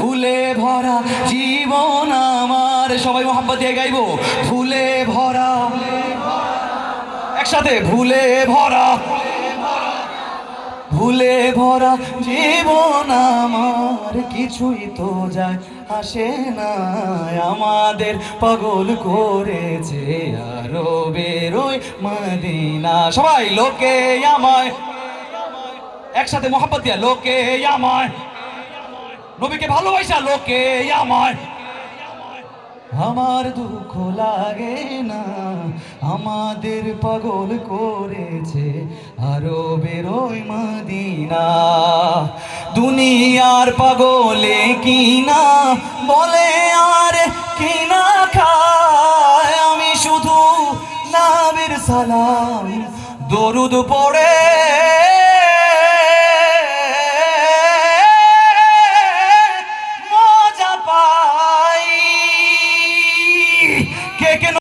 ফুলে ভরা জীবন আমার, সবাই মোহাম্মত দিয়ে গাইবো, ফুলে ভরা, একসাথে ফুলে ভরা, ফুলে ভরা জীবন আমার, কিছুই তো যায় আসে না, আমাদের পাগল করেছে আরো বেরোয় মদিনা। সবাই লোকে আমায়, একসাথে মোহাম্মত দিয়া, লোকে আমায়, নবীকে ভালোবাসা, লোকে আমায়, আমার দুঃখ লাগে না, আমাদের পাগল করেছে আরো বেরোয় মদিনা। দুনিয়ার পাগলে কিনা বলে আর কিনা খায়, আমি শুধু নবীর সালাম দরুদ পড়ে